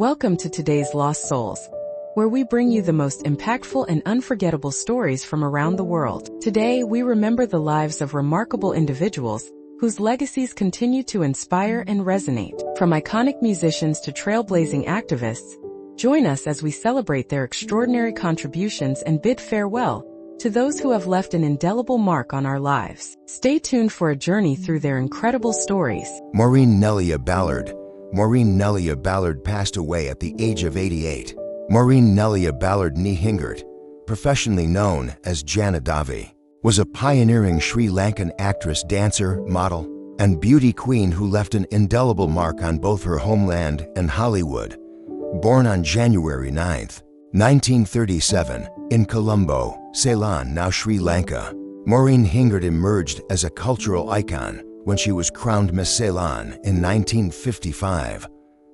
Welcome to today's Lost Souls, where we bring you the most impactful and unforgettable stories from around the world. Today, we remember the lives of remarkable individuals whose legacies continue to inspire and resonate. From iconic musicians to trailblazing activists, join us as we celebrate their extraordinary contributions and bid farewell to those who have left an indelible mark on our lives. Stay tuned for a journey through their incredible stories. Maureen Neliya Ballard. Maureen Neliya Ballard passed away at the age of 88. Maureen Neliya Ballard Nee Hingert, professionally known as Jana Davi, was a pioneering Sri Lankan actress, dancer, model, and beauty queen who left an indelible mark on both her homeland and Hollywood. Born on January 9, 1937, in Colombo, Ceylon, now Sri Lanka, Maureen Hingert emerged as a cultural icon when she was crowned Miss Ceylon in 1955.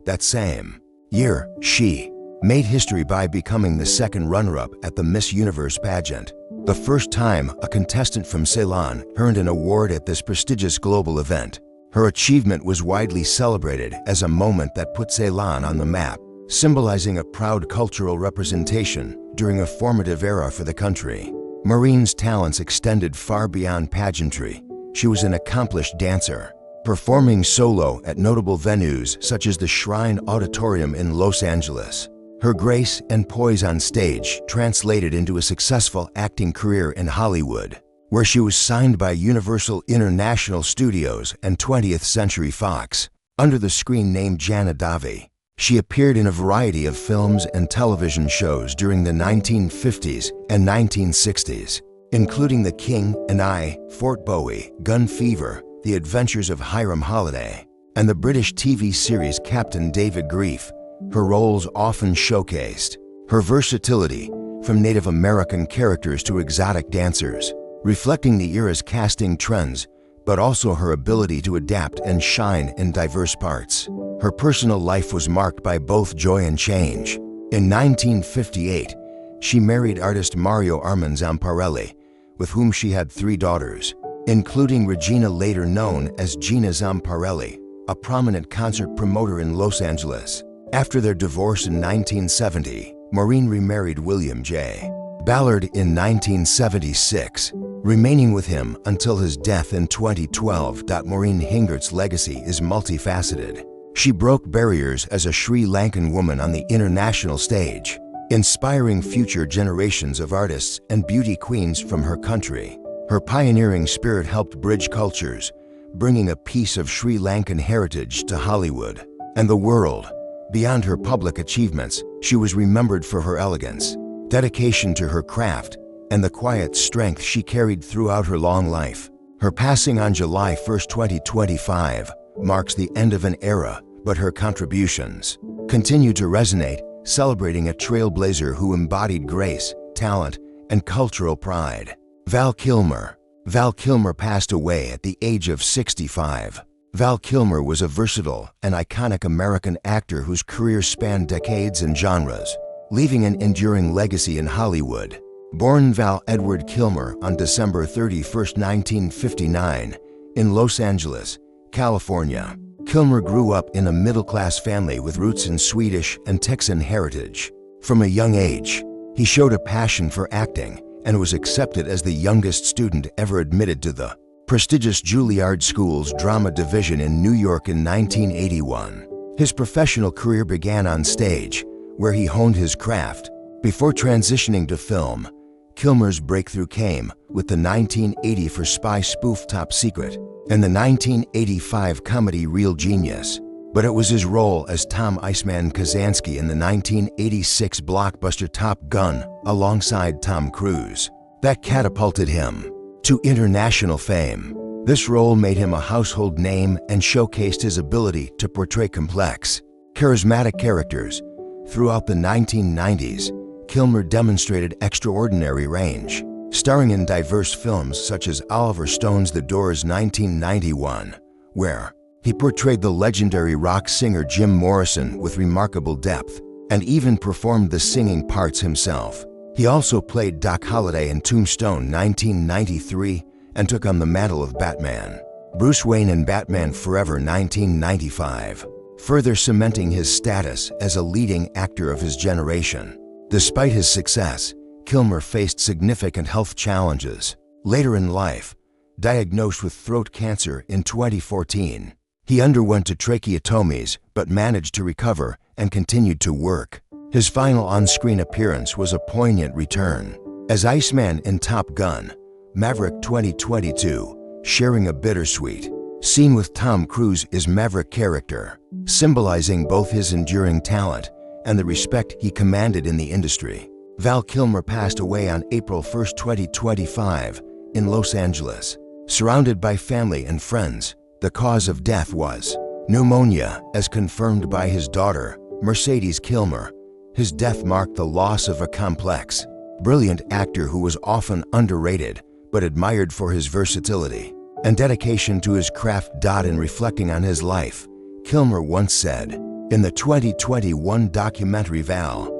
That same year, she made history by becoming the second runner-up at the Miss Universe pageant, the first time a contestant from Ceylon earned an award at this prestigious global event. Her achievement was widely celebrated as a moment that put Ceylon on the map, symbolizing a proud cultural representation during a formative era for the country. Maureen's talents extended far beyond pageantry. She was an accomplished dancer, performing solo at notable venues such as the Shrine Auditorium in Los Angeles. Her grace and poise on stage translated into a successful acting career in Hollywood, where she was signed by Universal International Studios and 20th Century Fox under the screen name Jana Davi. She appeared in a variety of films and television shows during the 1950s and 1960s, including The King and I, Fort Bowie, Gun Fever, The Adventures of Hiram Holiday, and the British TV series Captain David Grief. Her roles often showcased her versatility, from Native American characters to exotic dancers, reflecting the era's casting trends, but also her ability to adapt and shine in diverse parts. Her personal life was marked by both joy and change. In 1958, she married artist Mario Armand Zamparelli, with whom she had 3 daughters, including Regina, later known as Gina Zamparelli, a prominent concert promoter in Los Angeles. After their divorce in 1970, Maureen remarried William J. Ballard in 1976, remaining with him until his death in 2012. Maureen Hingert's legacy is multifaceted. She broke barriers as a Sri Lankan woman on the international stage, inspiring future generations of artists and beauty queens from her country. Her pioneering spirit helped bridge cultures, bringing a piece of Sri Lankan heritage to Hollywood and the world. Beyond her public achievements, she was remembered for her elegance, dedication to her craft, and the quiet strength she carried throughout her long life. Her passing on July 1, 2025, marks the end of an era, but her contributions continue to resonate, celebrating a trailblazer who embodied grace, talent, and cultural pride. Val Kilmer. Val Kilmer passed away at the age of 65. Val Kilmer was a versatile and iconic American actor whose career spanned decades and genres, leaving an enduring legacy in Hollywood. Born Val Edward Kilmer on December 31, 1959, in Los Angeles, California, Kilmer grew up in a middle-class family with roots in Swedish and Texan heritage. From a young age, he showed a passion for acting and was accepted as the youngest student ever admitted to the prestigious Juilliard School's drama division in New York in 1981. His professional career began on stage, where he honed his craft. Before transitioning to film, Kilmer's breakthrough came with the 1980 for spy spoof Top Secret and the 1985 comedy Real Genius. But it was his role as Tom "Iceman" Kazansky in the 1986 blockbuster Top Gun alongside Tom Cruise that catapulted him to international fame. This role made him a household name and showcased his ability to portray complex, charismatic characters. Throughout the 1990s, Kilmer demonstrated extraordinary range, starring in diverse films such as Oliver Stone's The Doors 1991, where he portrayed the legendary rock singer Jim Morrison with remarkable depth, and even performed the singing parts himself. He also played Doc Holliday in Tombstone 1993 and took on the mantle of Batman, Bruce Wayne in Batman Forever 1995. further cementing his status as a leading actor of his generation. Despite his success, Kilmer faced significant health challenges. Later in life, diagnosed with throat cancer in 2014, he underwent a tracheotomies but managed to recover and continued to work. His final on-screen appearance was a poignant return as Iceman in Top Gun: Maverick 2022, sharing a bittersweet scene with Tom Cruise's Maverick character, symbolizing both his enduring talent and the respect he commanded in the industry. Val Kilmer passed away on April 1, 2025, in Los Angeles. Surrounded by family and friends, the cause of death was pneumonia, as confirmed by his daughter, Mercedes Kilmer. His death marked the loss of a complex, brilliant actor who was often underrated but admired for his versatility and dedication to his craft. In reflecting on his life, Kilmer once said, in the 2021 documentary Val,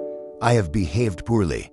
"I have behaved poorly.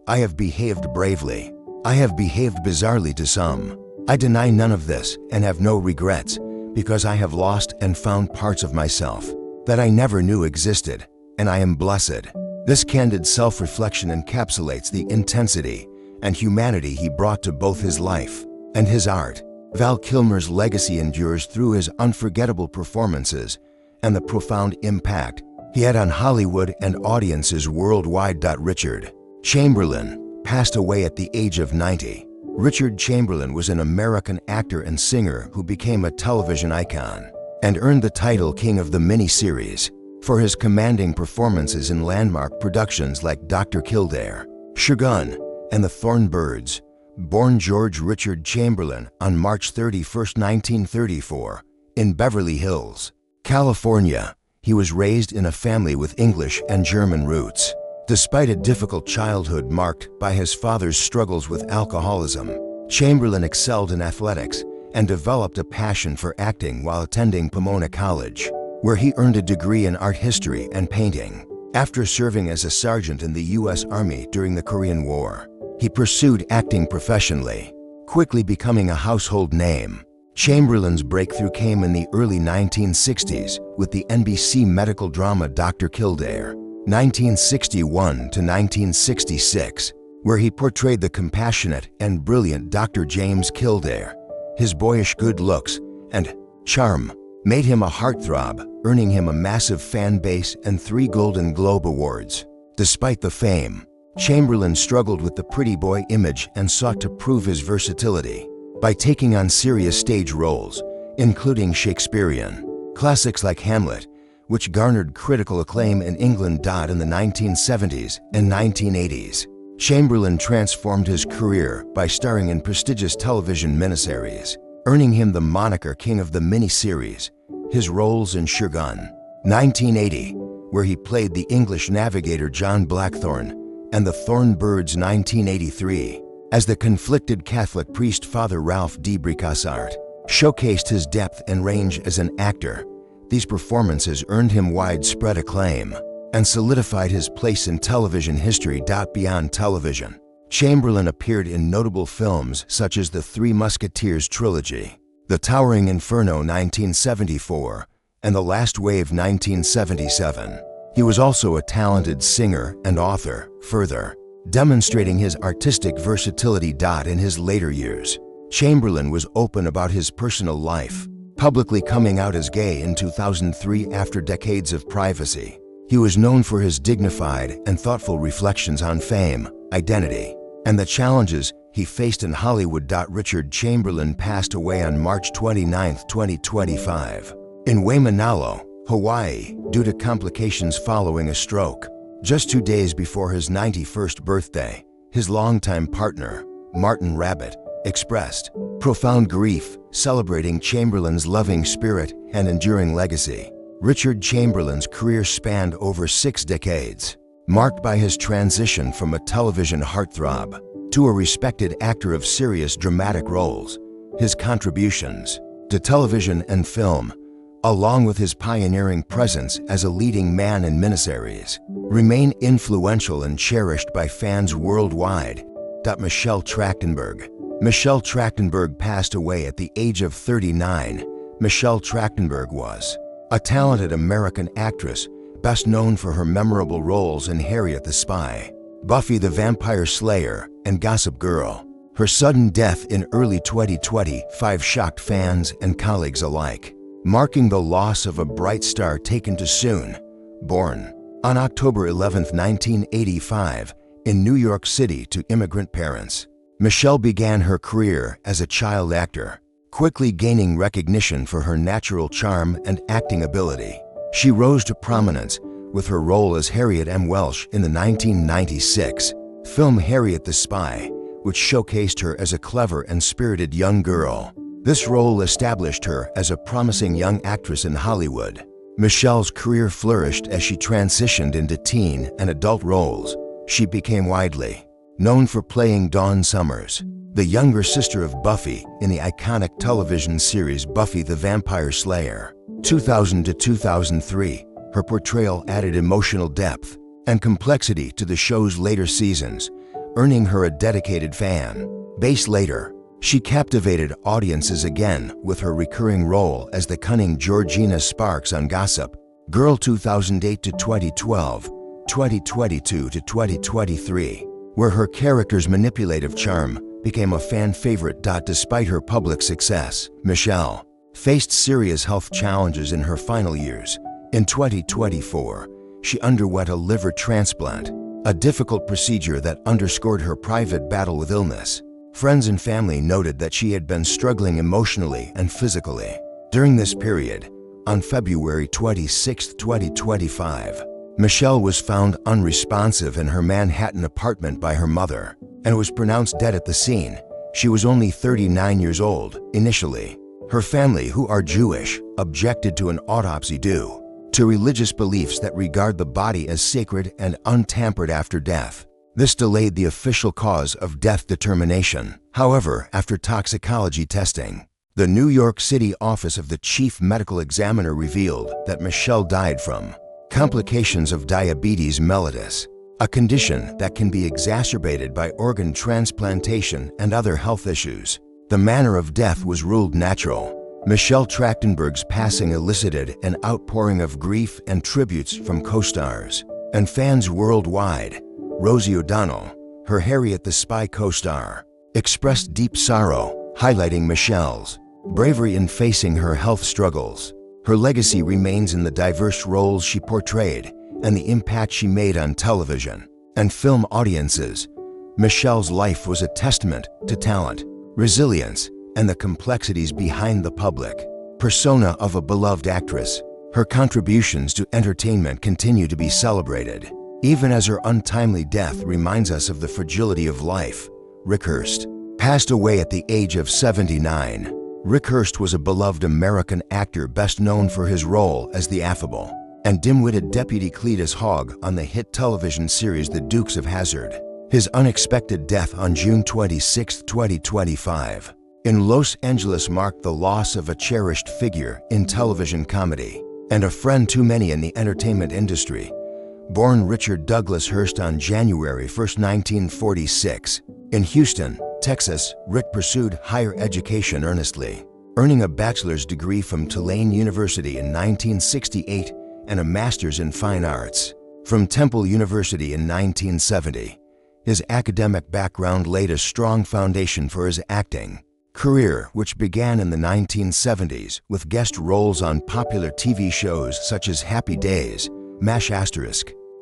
I have behaved bravely. I have behaved bizarrely to some. I deny none of this and have no regrets, because I have lost and found parts of myself that I never knew existed, and I am blessed." This candid self-reflection encapsulates the intensity and humanity he brought to both his life and his art. Val Kilmer's legacy endures through his unforgettable performances and the profound impact he had on Hollywood and audiences worldwide. Richard Chamberlain passed away at the age of 90. Richard Chamberlain was an American actor and singer who became a television icon and earned the title King of the Miniseries for his commanding performances in landmark productions like Dr. Kildare, Shogun, and The Thornbirds. Born George Richard Chamberlain on March 31, 1934, in Beverly Hills, California, he was raised in a family with English and German roots. Despite a difficult childhood marked by his father's struggles with alcoholism, Chamberlain excelled in athletics and developed a passion for acting while attending Pomona College, where he earned a degree in art history and painting. After serving as a sergeant in the U.S. Army during the Korean War, he pursued acting professionally, quickly becoming a household name. Chamberlain's breakthrough came in the early 1960s with the NBC medical drama Dr. Kildare, 1961 to 1966, where he portrayed the compassionate and brilliant Dr. James Kildare. His boyish good looks and charm made him a heartthrob, earning him a massive fan base and 3 Golden Globe Awards. Despite the fame, Chamberlain struggled with the pretty boy image and sought to prove his versatility by taking on serious stage roles, including Shakespearean classics like Hamlet, which garnered critical acclaim in England. In the 1970s and 1980s, Chamberlain transformed his career by starring in prestigious television miniseries, earning him the moniker King of the Miniseries. His roles in Shogun, 1980, where he played the English navigator John Blackthorne, and The Thornbirds, 1983, as the conflicted Catholic priest Father Ralph de Bricassart, showcased his depth and range as an actor. These performances earned him widespread acclaim and solidified his place in television history. Beyond television, Chamberlain appeared in notable films such as the Three Musketeers trilogy, The Towering Inferno 1974, and The Last Wave 1977. He was also a talented singer and author, further demonstrating his artistic versatility. In his later years, Chamberlain was open about his personal life, publicly coming out as gay in 2003 after decades of privacy. He was known for his dignified and thoughtful reflections on fame, identity, and the challenges he faced in Hollywood. Richard Chamberlain passed away on March 29, 2025, in Waimanalo, Hawaii, due to complications following a stroke. Just 2 days before his 91st birthday, his longtime partner, Martin Rabbit, expressed profound grief, celebrating Chamberlain's loving spirit and enduring legacy. Richard Chamberlain's career spanned over 6 decades, marked by his transition from a television heartthrob to a respected actor of serious dramatic roles. His contributions to television and film, along with his pioneering presence as a leading man in miniseries, remain influential and cherished by fans worldwide. Michelle Trachtenberg. Michelle Trachtenberg passed away at the age of 39. Michelle Trachtenberg was a talented American actress best known for her memorable roles in Harriet the Spy, Buffy the Vampire Slayer, and Gossip Girl. Her sudden death in early 2025 shocked fans and colleagues alike, marking the loss of a bright star taken too soon. Born on October 11, 1985, in New York City to immigrant parents, Michelle began her career as a child actor, quickly gaining recognition for her natural charm and acting ability. She rose to prominence with her role as Harriet M. Welsh in the 1996 film Harriet the Spy, which showcased her as a clever and spirited young girl. This role established her as a promising young actress in Hollywood. Michelle's career flourished as she transitioned into teen and adult roles. She became widely known for playing Dawn Summers, the younger sister of Buffy in the iconic television series Buffy the Vampire Slayer. 2000 to 2003, her portrayal added emotional depth and complexity to the show's later seasons, earning her a dedicated fan base. Later, she captivated audiences again with her recurring role as the cunning Georgina Sparks on Gossip Girl. 2008 to 2012, 2022 to 2023, where her character's manipulative charm became a fan favorite. Despite her public success, Michelle faced serious health challenges in her final years. In 2024, she underwent a liver transplant, a difficult procedure that underscored her private battle with illness. Friends and family noted that she had been struggling emotionally and physically during this period. On February 26, 2025, Michelle was found unresponsive in her Manhattan apartment by her mother and was pronounced dead at the scene. She was only 39 years old initially. Her family, who are Jewish, objected to an autopsy due to religious beliefs that regard the body as sacred and untampered after death. This delayed the official cause of death determination. However, after toxicology testing, the New York City Office of the Chief Medical Examiner revealed that Michelle died from complications of diabetes mellitus, a condition that can be exacerbated by organ transplantation and other health issues. The manner of death was ruled natural. Michelle Trachtenberg's passing elicited an outpouring of grief and tributes from co-stars and fans worldwide. Rosie O'Donnell, her Harriet the Spy co-star, expressed deep sorrow, highlighting Michelle's bravery in facing her health struggles. Her legacy remains in the diverse roles she portrayed and the impact she made on television and film audiences. Michelle's life was a testament to talent, resilience, and the complexities behind the public persona of a beloved actress. Her contributions to entertainment continue to be celebrated, even as her untimely death reminds us of the fragility of life. Rick Hurst passed away at the age of 79. Rick Hurst was a beloved American actor best known for his role as the affable and dim-witted Deputy Cletus Hogg on the hit television series The Dukes of Hazzard. His unexpected death on June 26, 2025, in Los Angeles marked the loss of a cherished figure in television comedy and a friend to many in the entertainment industry. Born Richard Douglas Hurst on January 1, 1946, in Houston, Texas, Rick pursued higher education earnestly, earning a bachelor's degree from Tulane University in 1968 and a master's in fine arts from Temple University in 1970. His academic background laid a strong foundation for his acting career, which began in the 1970s with guest roles on popular TV shows such as Happy Days, MASH*,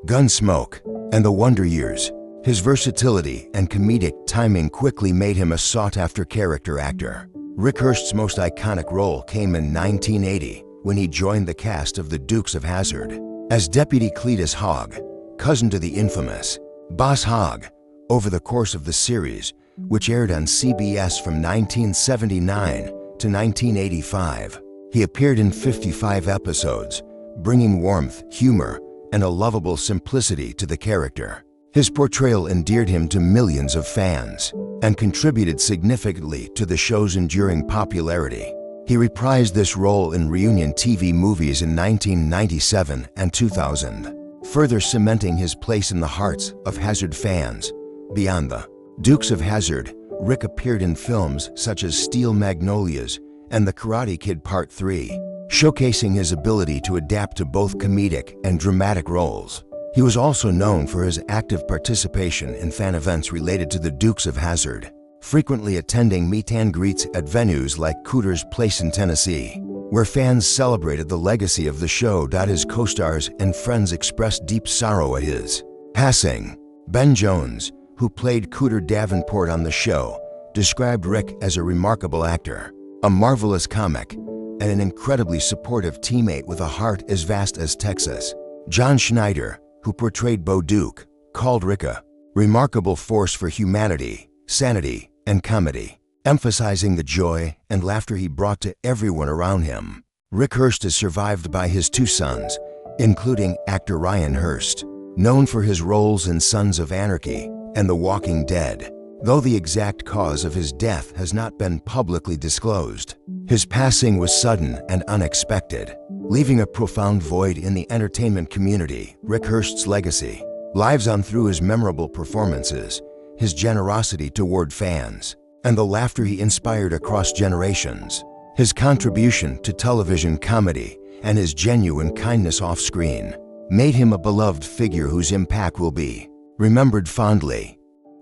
Gunsmoke, and The Wonder Years. His versatility and comedic timing quickly made him a sought-after character actor. Rick Hurst's most iconic role came in 1980 when he joined the cast of The Dukes of Hazzard as Deputy Cletus Hogg, cousin to the infamous Boss Hogg. Over the course of the series, which aired on CBS from 1979 to 1985, he appeared in 55 episodes, bringing warmth, humor, and a lovable simplicity to the character. His portrayal endeared him to millions of fans and contributed significantly to the show's enduring popularity. He reprised this role in reunion TV movies in 1997 and 2000, further cementing his place in the hearts of Hazzard fans. Beyond the Dukes of Hazzard, Rick appeared in films such as Steel Magnolias and The Karate Kid Part 3, showcasing his ability to adapt to both comedic and dramatic roles. He was also known for his active participation in fan events related to the Dukes of Hazzard, frequently attending meet and greets at venues like Cooter's Place in Tennessee, where fans celebrated the legacy of the show. His co-stars and friends expressed deep sorrow at his passing. Ben Jones, who played Cooter Davenport on the show, described Rick as a remarkable actor, a marvelous comic, and an incredibly supportive teammate with a heart as vast as Texas. John Schneider, who portrayed Bo Duke, called Rick a remarkable force for humanity, sanity, and comedy, emphasizing the joy and laughter he brought to everyone around him. Rick Hurst is survived by his two sons, including actor Ryan Hurst, known for his roles in Sons of Anarchy and The Walking Dead, though the exact cause of his death has not been publicly disclosed. His passing was sudden and unexpected, leaving a profound void in the entertainment community. Rick Hurst's legacy lives on through his memorable performances, his generosity toward fans, and the laughter he inspired across generations. His contribution to television comedy and his genuine kindness off-screen made him a beloved figure whose impact will be remembered fondly.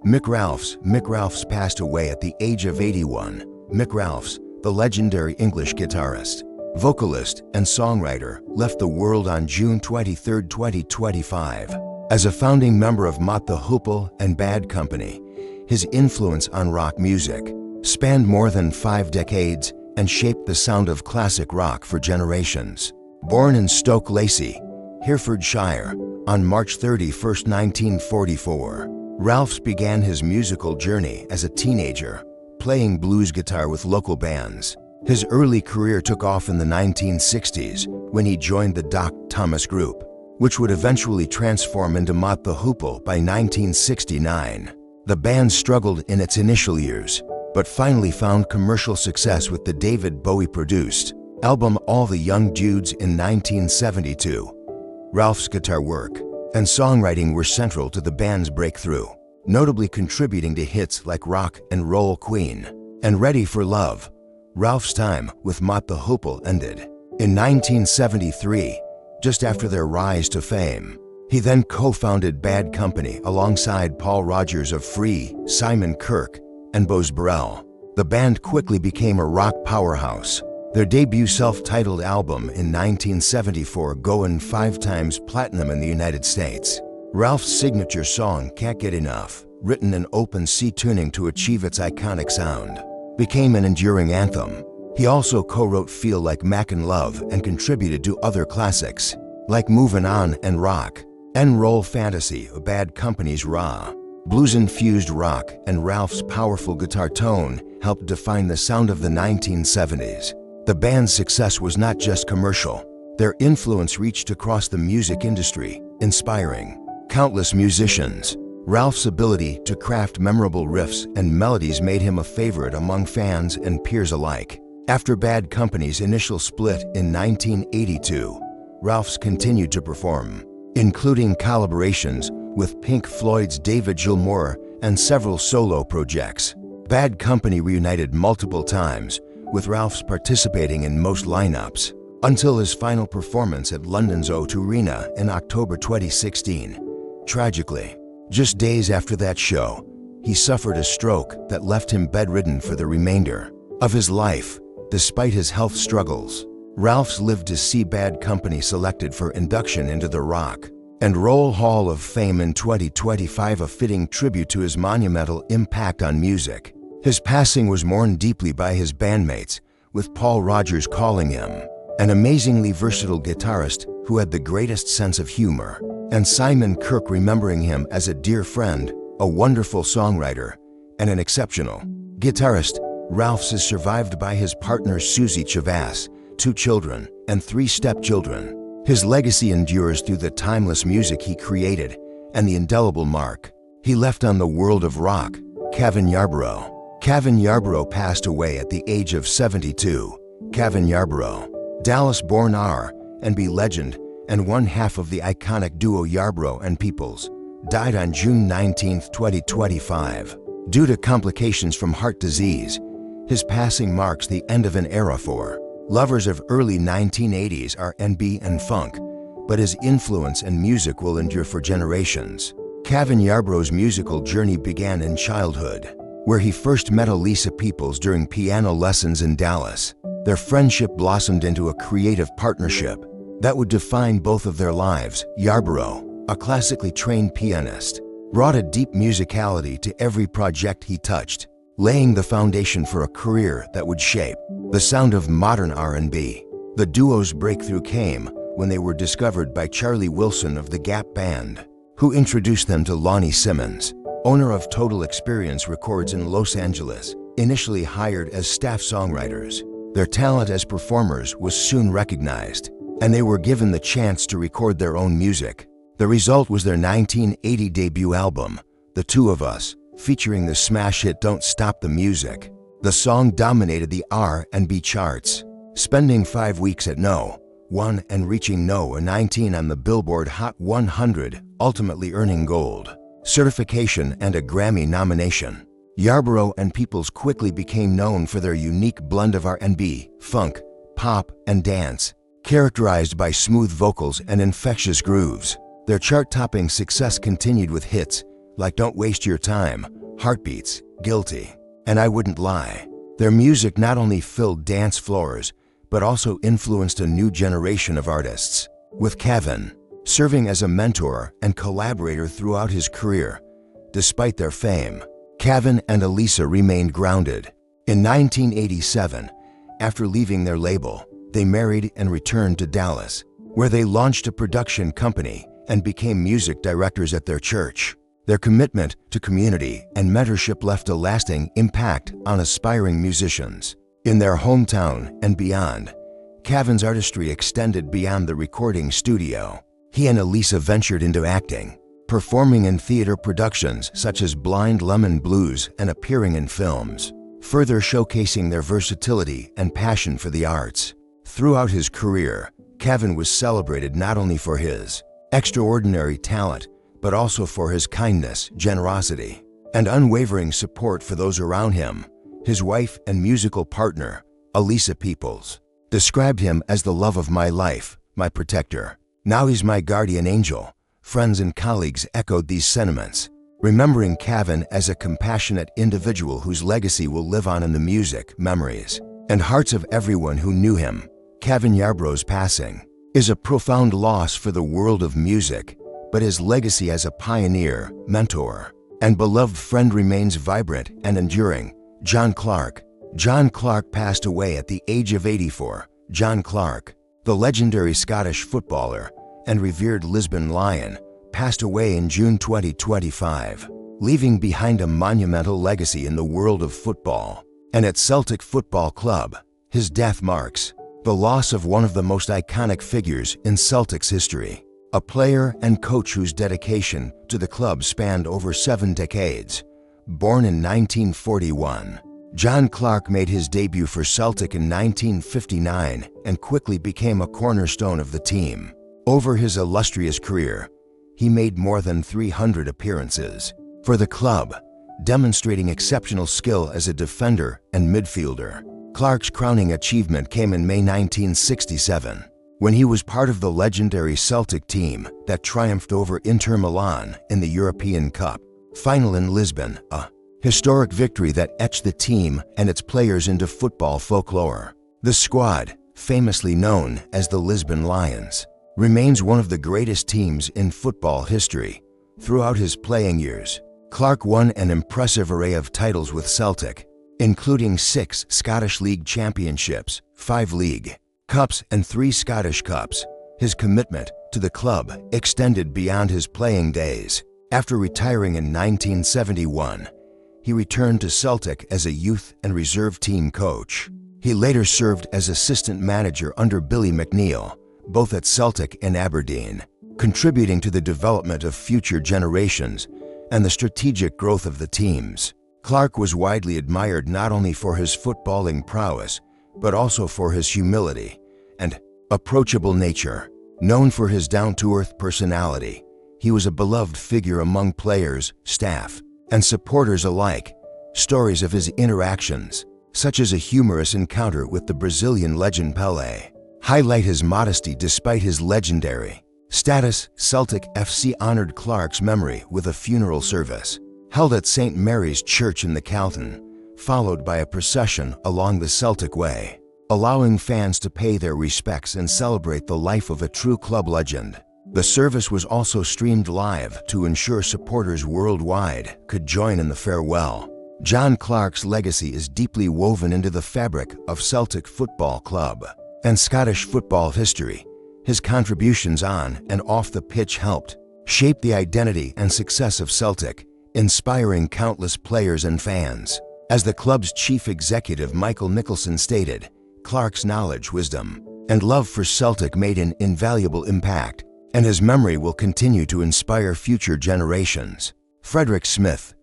Mick Ralphs passed away at the age of 81. Mick Ralphs, the legendary English guitarist, vocalist, and songwriter, left the world on June 23, 2025. As a founding member of Mott the Hoople and Bad Company, his influence on rock music spanned more than 5 decades and shaped the sound of classic rock for generations. Born in Stoke Lacey, Herefordshire, on March 31, 1944, Ralphs began his musical journey as a teenager, playing blues guitar with local bands. His early career took off in the 1960s when he joined the Doc Thomas Group, which would eventually transform into Mott the Hoople by 1969. The band struggled in its initial years, but finally found commercial success with the David Bowie-produced album All the Young Dudes in 1972. Ralph's guitar work and songwriting were central to the band's breakthrough, notably contributing to hits like Rock and Roll Queen and Ready for Love. Ralph's time with Mott the Hoople ended in 1973, just after their rise to fame. He then co-founded Bad Company alongside Paul Rodgers of Free, Simon Kirke, and Bose Burrell. The band quickly became a rock powerhouse. Their debut self-titled album in 1974 going 5 times platinum in the United States. Ralph's signature song, Can't Get Enough, written in open C tuning to achieve its iconic sound, became an enduring anthem. He also co-wrote Feel Like Mackin' Love and contributed to other classics like Movin' On and Rock and Roll Fantasy, Bad Company's raw, blues-infused rock, and Ralph's powerful guitar tone helped define the sound of the 1970s. The band's success was not just commercial. Their influence reached across the music industry, inspiring countless musicians. Ralph's ability to craft memorable riffs and melodies made him a favorite among fans and peers alike. After Bad Company's initial split in 1982, Ralphs continued to perform, including collaborations with Pink Floyd's David Gilmour and several solo projects. Bad Company reunited multiple times, with Ralphs participating in most lineups, until his final performance at London's O2 Arena in October 2016. Tragically, just days after that show, he suffered a stroke that left him bedridden for the remainder of his life. Despite his health struggles, Ralphs lived to see Bad Company selected for induction into the Rock and Roll Hall of Fame in 2025, a fitting tribute to his monumental impact on music. His passing was mourned deeply by his bandmates, with Paul Rodgers calling him an amazingly versatile guitarist who had the greatest sense of humor, and Simon Kirke remembering him as a dear friend, a wonderful songwriter, and an exceptional guitarist. Ralphs is survived by his partner Susie Chavas, 2 children, and 3 stepchildren. His legacy endures through the timeless music he created and the indelible mark he left on the world of rock. Kevin Yarborough. Kevin Yarborough passed away at the age of 72. Kevin Yarborough, Dallas-born R&B legend and one half of the iconic duo Yarborough and Peoples, died on June 19, 2025. Due to complications from heart disease, his passing marks the end of an era for Lovers of early 1980s R&B and funk, but his influence and music will endure for generations. Kevin Yarborough's musical journey began in childhood, where he first met Elisa Peoples during piano lessons in Dallas. Their friendship blossomed into a creative partnership that would define both of their lives. Yarborough, a classically trained pianist, brought a deep musicality to every project he touched, laying the foundation for a career that would shape the sound of modern R&B. The duo's breakthrough came when they were discovered by Charlie Wilson of the Gap Band, who introduced them to Lonnie Simmons, owner of Total Experience Records in Los Angeles, initially hired as staff songwriters. Their talent as performers was soon recognized, and they were given the chance to record their own music. The result was their 1980 debut album, The Two of Us, featuring the smash hit Don't Stop the Music. The song dominated the R&B charts, spending 5 weeks at No. 1 and reaching No. 19 on the Billboard Hot 100, ultimately earning gold certification and a Grammy nomination. Yarborough and Peoples quickly became known for their unique blend of R&B, funk, pop, and dance, characterized by smooth vocals and infectious grooves. Their chart-topping success continued with hits like Don't Waste Your Time, Heartbeats, Guilty, and I Wouldn't Lie. Their music not only filled dance floors, but also influenced a new generation of artists, with Kevin serving as a mentor and collaborator throughout his career. Despite their fame, Kevin and Elisa remained grounded. In 1987, after leaving their label, they married and returned to Dallas, where they launched a production company and became music directors at their church. Their commitment to community and mentorship left a lasting impact on aspiring musicians. In their hometown and beyond, Kevin's artistry extended beyond the recording studio. He and Elisa ventured into acting, performing in theater productions such as Blind Lemon Blues and appearing in films, further showcasing their versatility and passion for the arts. Throughout his career, Kevin was celebrated not only for his extraordinary talent, but also for his kindness, generosity, and unwavering support for those around him. His wife and musical partner, Elisa Peoples, described him as the love of my life, my protector. Now he's my guardian angel. Friends and colleagues echoed these sentiments, remembering Kevin as a compassionate individual whose legacy will live on in the music, memories, and hearts of everyone who knew him. Kevin Yarborough's passing is a profound loss for the world of music, but his legacy as a pioneer, mentor, and beloved friend remains vibrant and enduring. John Clark. John Clark passed away at the age of 84. John Clark, the legendary Scottish footballer and revered Lisbon Lion, passed away in June 2025, leaving behind a monumental legacy in the world of football. And at Celtic Football Club, his death marks the loss of one of the most iconic figures in Celtic's history, a player and coach whose dedication to the club spanned over 7 decades. Born in 1941, John Clark made his debut for Celtic in 1959 and quickly became a cornerstone of the team. Over his illustrious career, he made more than 300 appearances for the club, demonstrating exceptional skill as a defender and midfielder. Clark's crowning achievement came in May 1967, when he was part of the legendary Celtic team that triumphed over Inter Milan in the European Cup final in Lisbon, a historic victory that etched the team and its players into football folklore. The squad, famously known as the Lisbon Lions, remains one of the greatest teams in football history. Throughout his playing years, Clark won an impressive array of titles with Celtic, including 6 Scottish League Championships, 5 League Cups, and 3 Scottish Cups. His commitment to the club extended beyond his playing days. After retiring in 1971, he returned to Celtic as a youth and reserve team coach. He later served as assistant manager under Billy McNeill, both at Celtic and Aberdeen, contributing to the development of future generations and the strategic growth of the teams. Clark was widely admired not only for his footballing prowess, but also for his humility and approachable nature. Known for his down-to-earth personality, he was a beloved figure among players, staff, and supporters alike. Stories of his interactions such as a humorous encounter with the Brazilian legend Pelé, highlight his modesty despite his legendary status. Celtic FC honored Clark's memory with a funeral service held at St. Mary's Church in the Calton, followed by a procession along the Celtic Way, allowing fans to pay their respects and celebrate the life of a true club legend. The service was also streamed live to ensure supporters worldwide could join in the farewell. John Clarke's legacy is deeply woven into the fabric of Celtic Football Club and Scottish football history. His contributions on and off the pitch helped shape the identity and success of Celtic, inspiring countless players and fans. As the club's chief executive Michael Nicholson stated, Clarke's knowledge, wisdom, and love for Celtic made an invaluable impact, and his memory will continue to inspire future generations. Frederick Smith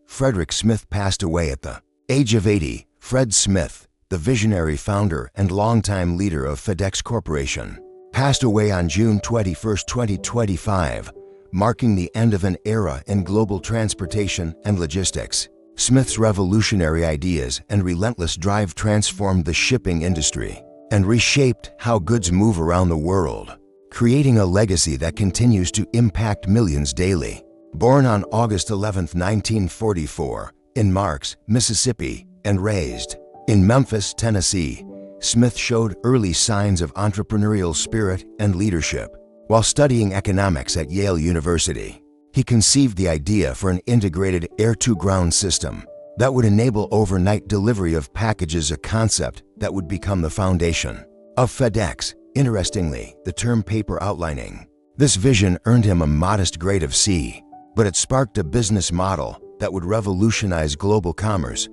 passed away at the age of 80. Fred Smith, the visionary founder and longtime leader of FedEx Corporation, passed away on June 21, 2025, marking the end of an era in global transportation and logistics. Smith's revolutionary ideas and relentless drive transformed the shipping industry and reshaped how goods move around the world, creating a legacy that continues to impact millions daily. Born on August 11, 1944, in Marks, Mississippi, and raised in Memphis, Tennessee, Smith showed early signs of entrepreneurial spirit and leadership. While studying economics at Yale University, he conceived the idea for an integrated air-to-ground system that would enable overnight delivery of packages, a concept that would become the foundation of FedEx. Interestingly, the term paper outlining this vision earned him a modest grade of C, but it sparked a business model that would revolutionize global commerce.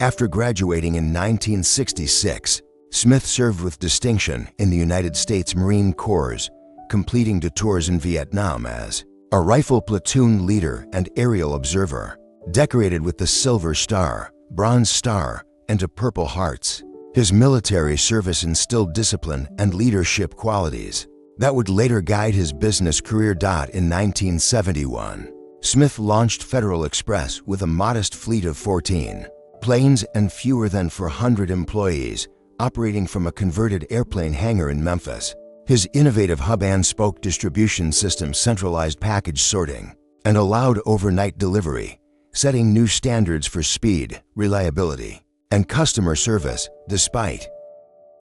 After graduating in 1966, Smith served with distinction in the United States Marine Corps, completing tours in Vietnam as a rifle platoon leader and aerial observer, decorated with the Silver Star, Bronze Star, and Purple Hearts. His military service instilled discipline and leadership qualities that would later guide his business career. In 1971, Smith launched Federal Express with a modest fleet of 14 planes and fewer than 400 employees, operating from a converted airplane hangar in Memphis. His innovative hub-and-spoke distribution system centralized package sorting and allowed overnight delivery, setting new standards for speed, reliability, and customer service. Despite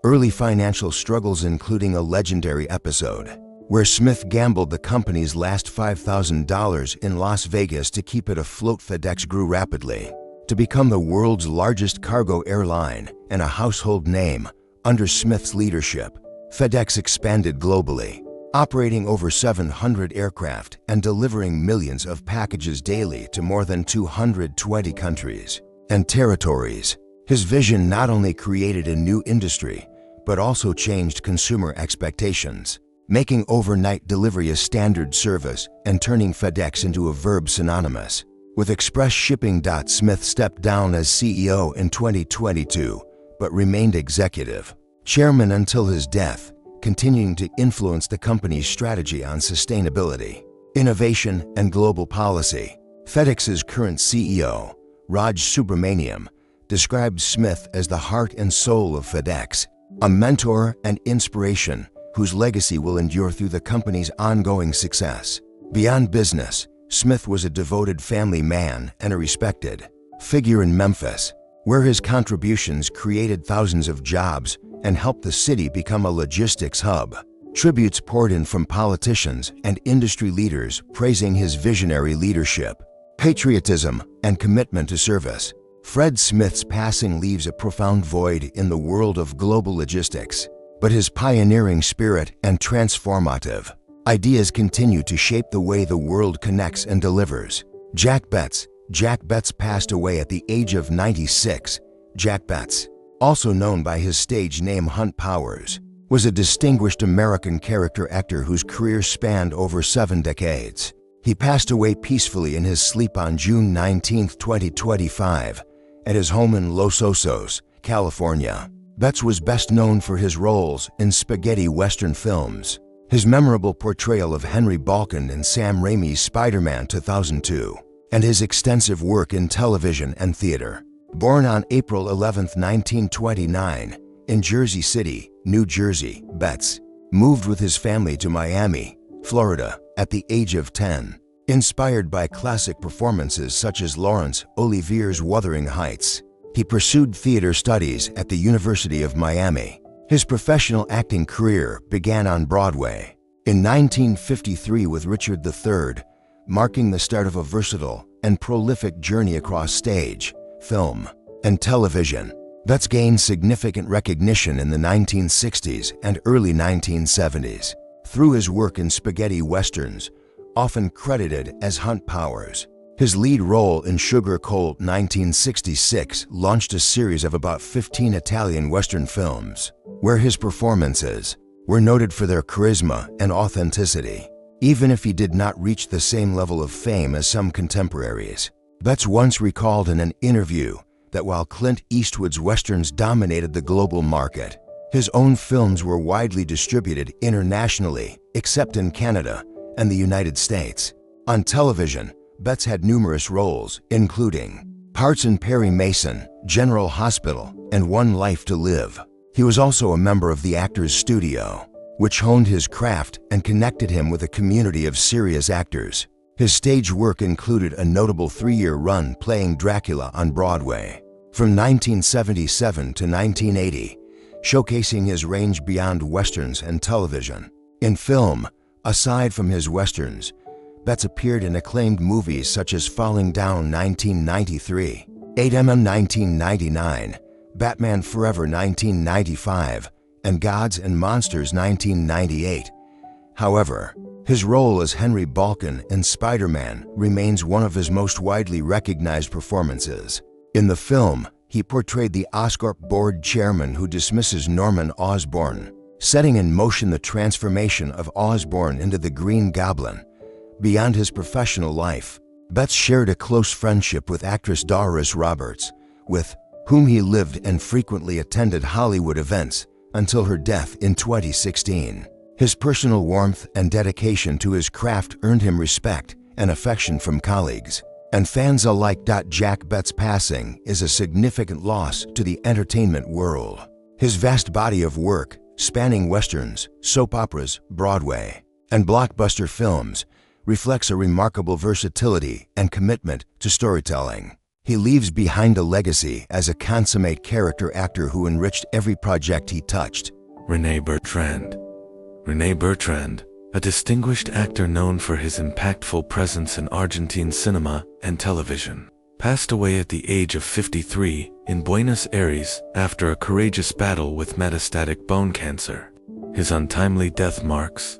early financial struggles, including a legendary episode where Smith gambled the company's last $5,000 in Las Vegas to keep it afloat, FedEx grew rapidly to become the world's largest cargo airline and a household name. Under Smith's leadership, FedEx expanded globally, operating over 700 aircraft and delivering millions of packages daily to more than 220 countries and territories. His vision not only created a new industry, but also changed consumer expectations, making overnight delivery a standard service and turning FedEx into a verb synonymous with express shipping. Smith stepped down as CEO in 2022, but remained executive chairman until his death, continuing to influence the company's strategy on sustainability, innovation, and global policy. FedEx's current CEO, Raj Subramaniam, described Smith as the heart and soul of FedEx, a mentor and inspiration whose legacy will endure through the company's ongoing success. Beyond business, Smith was a devoted family man and a respected figure in Memphis, where his contributions created thousands of jobs and helped the city become a logistics hub. Tributes poured in from politicians and industry leaders praising his visionary leadership, patriotism, and commitment to service. Fred Smith's passing leaves a profound void in the world of global logistics, but his pioneering spirit and transformative ideas continue to shape the way the world connects and delivers. Jack Betts passed away at the age of 96. Jack Betts, also known by his stage name Hunt Powers, was a distinguished American character actor whose career spanned over 7 decades. He passed away peacefully in his sleep on June 19, 2025, at his home in Los Osos, California. Betts was best known for his roles in spaghetti western films. His memorable portrayal of Henry Balkin in Sam Raimi's Spider-Man 2002, and his extensive work in television and theater. Born on April 11, 1929, in Jersey City, New Jersey, Betts moved with his family to Miami, Florida, at the age of 10. Inspired by classic performances such as Laurence Olivier's Wuthering Heights, he pursued theater studies at the University of Miami. His professional acting career began on Broadway in 1953 with Richard III, marking the start of a versatile and prolific journey across stage, film, and television. Betts gained significant recognition in the 1960s and early 1970s through his work in spaghetti westerns, often credited as Hunt Powers. His lead role in Sugar Colt 1966 launched a series of about 15 Italian Western films, where his performances were noted for their charisma and authenticity. Even if he did not reach the same level of fame as some contemporaries, Betts once recalled in an interview that while Clint Eastwood's westerns dominated the global market, his own films were widely distributed internationally, except in Canada and the United States. On television, Betts had numerous roles, including parts in Perry Mason, General Hospital, and One Life to Live. He was also a member of the Actors Studio, which honed his craft and connected him with a community of serious actors. His stage work included a notable 3-year run playing Dracula on Broadway from 1977 to 1980, showcasing his range beyond westerns and television. In film, aside from his westerns, Betts appeared in acclaimed movies such as Falling Down 1993, 8mm 1999, Batman Forever 1995, and Gods and Monsters 1998. However, his role as Henry Balkan in Spider-Man remains one of his most widely recognized performances. In the film, he portrayed the Oscorp board chairman who dismisses Norman Osborn, setting in motion the transformation of Osborn into the Green Goblin. Beyond his professional life, Betts shared a close friendship with actress Doris Roberts, with whom he lived and frequently attended Hollywood events until her death in 2016. His personal warmth and dedication to his craft earned him respect and affection from colleagues and fans alike. Jack Betts' passing is a significant loss to the entertainment world. His vast body of work, spanning westerns, soap operas, Broadway, and blockbuster films, reflects a remarkable versatility and commitment to storytelling. He leaves behind a legacy as a consummate character actor who enriched every project he touched. René Bertrand. René Bertrand, a distinguished actor known for his impactful presence in Argentine cinema and television, passed away at the age of 53 in Buenos Aires after a courageous battle with metastatic bone cancer. His untimely death marks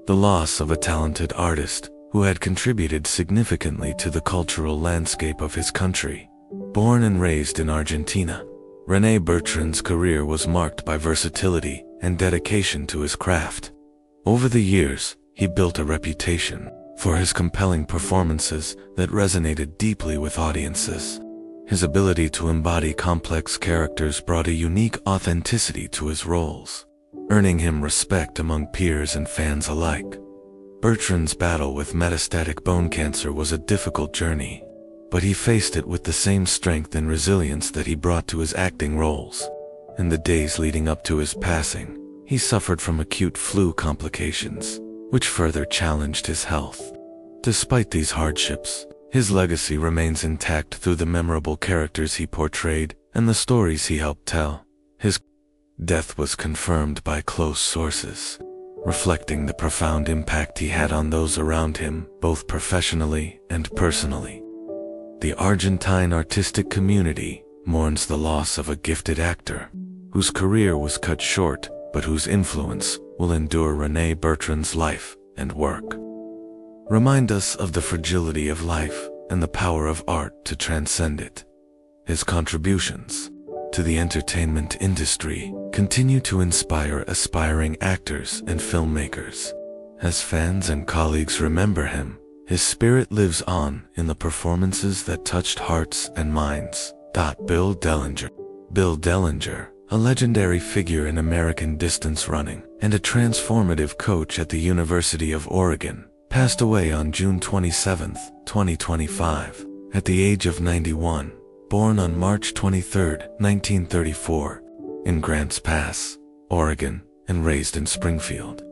the loss of a talented artist who had contributed significantly to the cultural landscape of his country. Born and raised in Argentina, René Bertrand's career was marked by versatility and dedication to his craft. Over the years, he built a reputation for his compelling performances that resonated deeply with audiences. His ability to embody complex characters brought a unique authenticity to his roles, earning him respect among peers and fans alike. Bertrand's battle with metastatic bone cancer was a difficult journey, but he faced it with the same strength and resilience that he brought to his acting roles. In the days leading up to his passing, he suffered from acute flu complications, which further challenged his health. Despite these hardships, his legacy remains intact through the memorable characters he portrayed and the stories he helped tell. His death was confirmed by close sources, reflecting the profound impact he had on those around him, both professionally and personally. The Argentine artistic community mourns the loss of a gifted actor, whose career was cut short, but whose influence will endure. René Bertrand's life and work remind us of the fragility of life and the power of art to transcend it. His contributions to the entertainment industry continue to inspire aspiring actors and filmmakers. As fans and colleagues remember him, his spirit lives on in the performances that touched hearts and minds. Bill Dellinger. Bill Dellinger, a legendary figure in American distance running and a transformative coach at the University of Oregon, passed away on June 27, 2025, at the age of 91. born on March 23, 1934, in Grants Pass, Oregon, and raised in Springfield.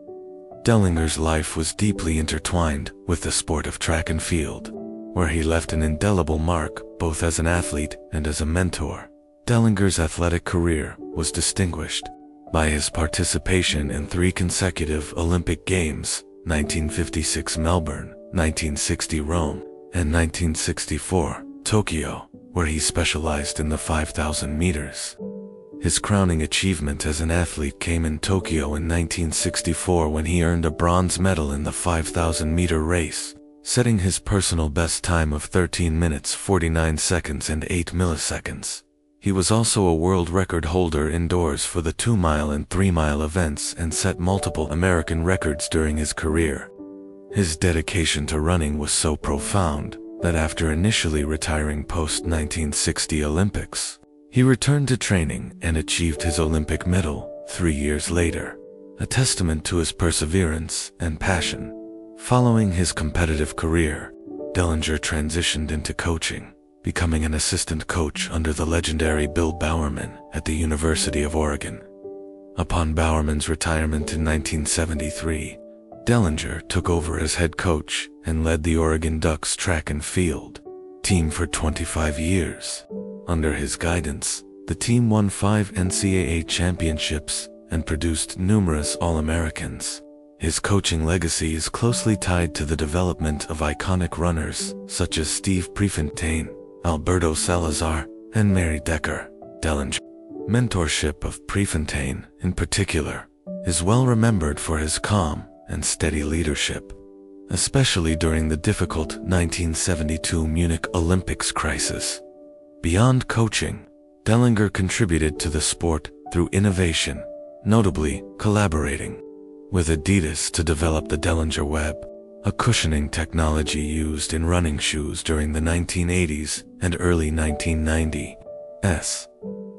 Dellinger's life was deeply intertwined with the sport of track and field, where he left an indelible mark both as an athlete and as a mentor. Dellinger's athletic career was distinguished by his participation in 3 consecutive Olympic Games, 1956 Melbourne, 1960 Rome, and 1964 Tokyo, where he specialized in the 5,000 meters. His crowning achievement as an athlete came in Tokyo in 1964 when he earned a bronze medal in the 5,000-meter race, setting his personal best time of 13 minutes 49 seconds and 8 milliseconds. He was also a world record holder indoors for the 2-mile and 3-mile events and set multiple American records during his career. His dedication to running was so profound that after initially retiring post-1960 Olympics, he returned to training and achieved his Olympic medal 3 years later, a testament to his perseverance and passion. Following his competitive career, Dellinger transitioned into coaching, becoming an assistant coach under the legendary Bill Bowerman at the University of Oregon. Upon Bowerman's retirement in 1973, Dellinger took over as head coach and led the Oregon Ducks track and field team for 25 years. Under his guidance, the team won 5 NCAA championships and produced numerous All-Americans. His coaching legacy is closely tied to the development of iconic runners such as Steve Prefontaine, Alberto Salazar, and Mary Decker. Dellinger. Mentorship of Prefontaine, in particular, is well remembered for his calm and steady leadership, especially during the difficult 1972 Munich Olympics crisis. Beyond coaching, Dellinger contributed to the sport through innovation, notably collaborating with Adidas to develop the Dellinger Web, a cushioning technology used in running shoes during the 1980s and early 1990s.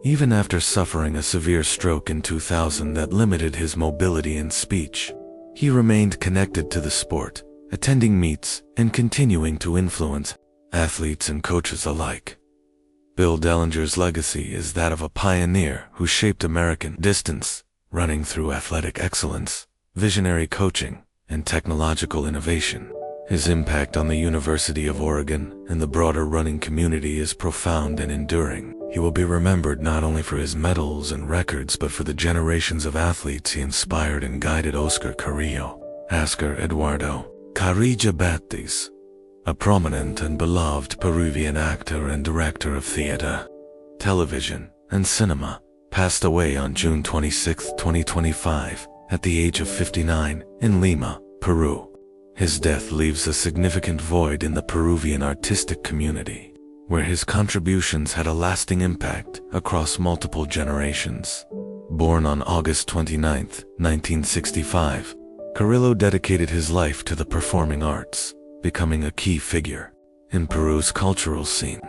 Even after suffering a severe stroke in 2000 that limited his mobility and speech, he remained connected to the sport, attending meets and continuing to influence athletes and coaches alike. Bill Dellinger's legacy is that of a pioneer who shaped American distance running through athletic excellence, visionary coaching, and technological innovation. His impact on the University of Oregon and the broader running community is profound and enduring. He will be remembered not only for his medals and records but for the generations of athletes he inspired and guided. Oscar Carrillo, Oscar Eduardo Carrillo Baptiste, a prominent and beloved Peruvian actor and director of theater, television, and cinema, passed away on June 26, 2025, at the age of 59, in Lima, Peru. His death leaves a significant void in the Peruvian artistic community, where his contributions had a lasting impact across multiple generations. Born on August 29, 1965, Carrillo dedicated his life to the performing arts, becoming a key figure in Peru's cultural scene.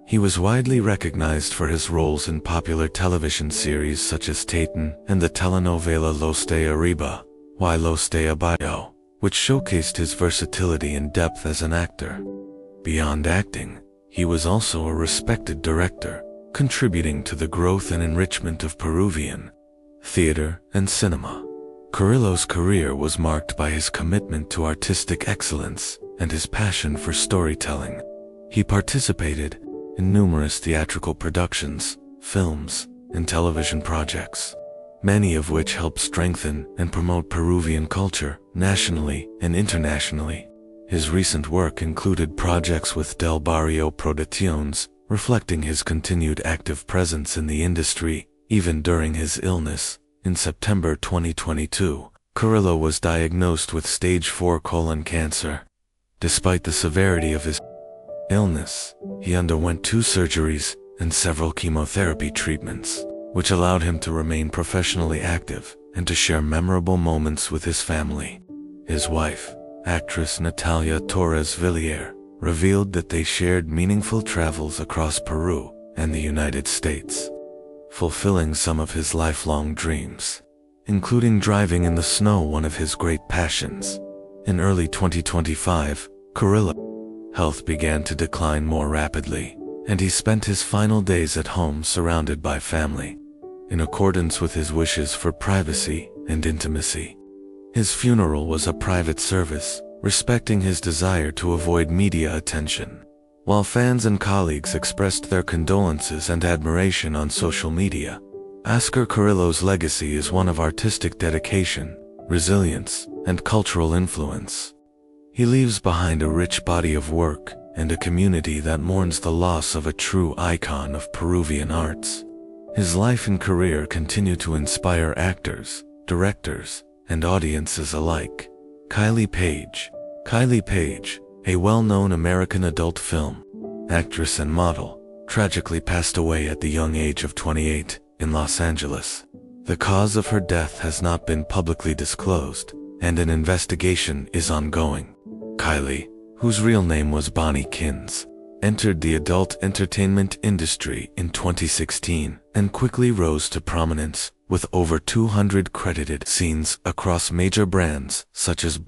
He was widely recognized for his roles in popular television series such as Titan and the telenovela Los de Arriba, y Los de Abajo, which showcased his versatility and depth as an actor. Beyond acting, he was also a respected director, contributing to the growth and enrichment of Peruvian theater and cinema. Carrillo's career was marked by his commitment to artistic excellence and his passion for storytelling. He participated in numerous theatrical productions, films, and television projects, many of which helped strengthen and promote Peruvian culture nationally and internationally. His recent work included projects with Del Barrio Producciones, reflecting his continued active presence in the industry, even during his illness. In September 2022, Carrillo was diagnosed with stage 4 colon cancer. Despite the severity of his illness, he underwent 2 surgeries and several chemotherapy treatments, which allowed him to remain professionally active and to share memorable moments with his family. His wife, actress Natalia Torres Villiers, revealed that they shared meaningful travels across Peru and the United States, fulfilling some of his lifelong dreams, including driving in the snow, one of his great passions. In early 2025, Carrillo's health began to decline more rapidly, and he spent his final days at home surrounded by family, in accordance with his wishes for privacy and intimacy. His funeral was a private service, respecting his desire to avoid media attention. While fans and colleagues expressed their condolences and admiration on social media, Oscar Carrillo's legacy is one of artistic dedication, resilience, and cultural influence. He leaves behind a rich body of work and a community that mourns the loss of a true icon of Peruvian arts. His life and career continue to inspire actors, directors, and audiences alike. Kylie Paige. Kylie Paige, a well-known American adult film actress and model, tragically passed away at the young age of 28 in Los Angeles. The cause of her death has not been publicly disclosed, and an investigation is ongoing. Kylie, whose real name was Bonnie Kins, entered the adult entertainment industry in 2016 and quickly rose to prominence with over 200 credited scenes across major brands such as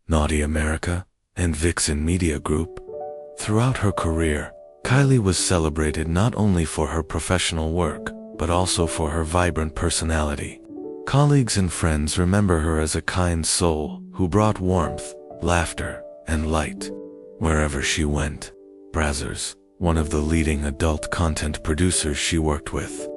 Naughty America and Vixen Media Group. Throughout her career, Kylie was celebrated not only for her professional work, but also for her vibrant personality. Colleagues and friends remember her as a kind soul who brought warmth, laughter, and light wherever she went. Brazzers, one of the leading adult content producers she worked with,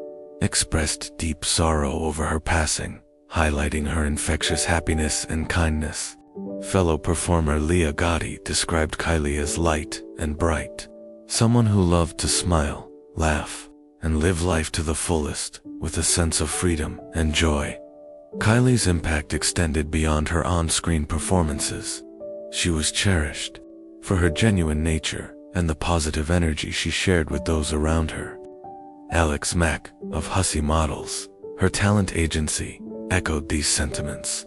expressed deep sorrow over her passing, highlighting her infectious happiness and kindness. Fellow performer Leah Gotti described Kylie as light and bright, someone who loved to smile, laugh, and live life to the fullest, with a sense of freedom and joy. Kylie's impact extended beyond her on-screen performances. She was cherished for her genuine nature and the positive energy she shared with those around her. Alex Mack, of Hussey Models, her talent agency, echoed these sentiments,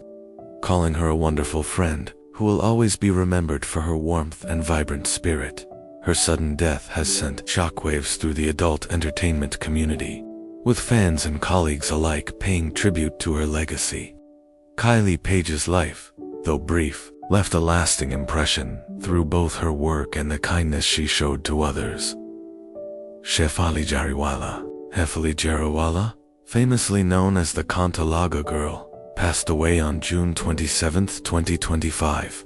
calling her a wonderful friend who will always be remembered for her warmth and vibrant spirit. Her sudden death has sent shockwaves through the adult entertainment community, with fans and colleagues alike paying tribute to her legacy. Kylie Paige's life, though brief, left a lasting impression through both her work and the kindness she showed to others. Shefali Jariwala. Hefali Jariwala, famously known as the Kantalaga Girl, passed away on June 27, 2025.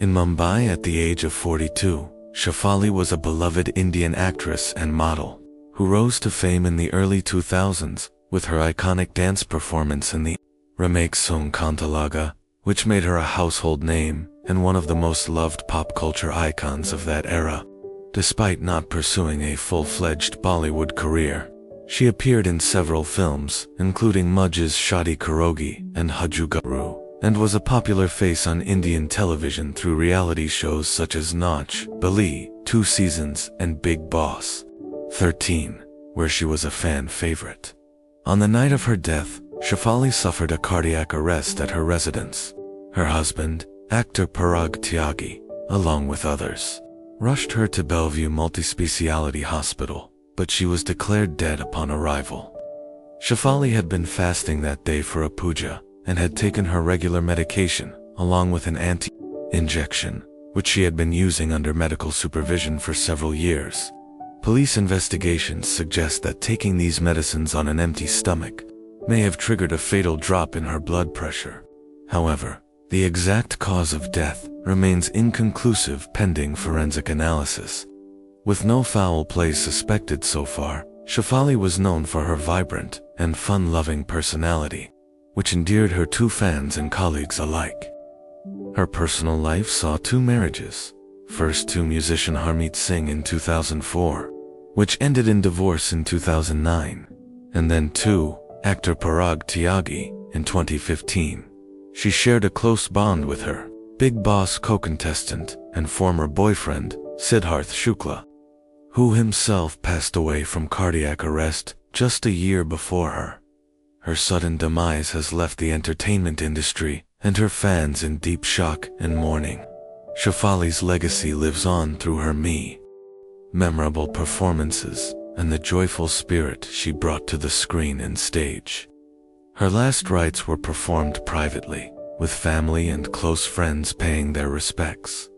In Mumbai at the age of 42, Shefali was a beloved Indian actress and model, who rose to fame in the early 2000s with her iconic dance performance in the remake song Kantalaga, which made her a household name and one of the most loved pop culture icons of that era. Despite not pursuing a full-fledged Bollywood career, she appeared in several films, including Mujh's Shadi Karogi and Hajugaru, and was a popular face on Indian television through reality shows such as Nach, Bali, 2 Seasons, and Big Boss 13, where she was a fan favorite. On the night of her death, Shefali suffered a cardiac arrest at her residence. Her husband, actor Parag Tyagi, along with others, rushed her to Bellevue Multispeciality Hospital, but she was declared dead upon arrival. Shefali had been fasting that day for a puja and had taken her regular medication, along with an anti-injection, which she had been using under medical supervision for several years. Police investigations suggest that taking these medicines on an empty stomach may have triggered a fatal drop in her blood pressure. However, the exact cause of death remains inconclusive pending forensic analysis. With no foul play suspected so far, Shefali was known for her vibrant and fun-loving personality, which endeared her to fans and colleagues alike. Her personal life saw 2 marriages, first to musician Harmeet Singh in 2004, which ended in divorce in 2009, and then to actor Parag Tyagi in 2015. She shared a close bond with her Big Boss co-contestant and former boyfriend, Siddharth Shukla, who himself passed away from cardiac arrest just a year before her. Her sudden demise has left the entertainment industry and her fans in deep shock and mourning. Shefali's legacy lives on through her memorable performances and the joyful spirit she brought to the screen and stage. Her last rites were performed privately, with family and close friends paying their respects.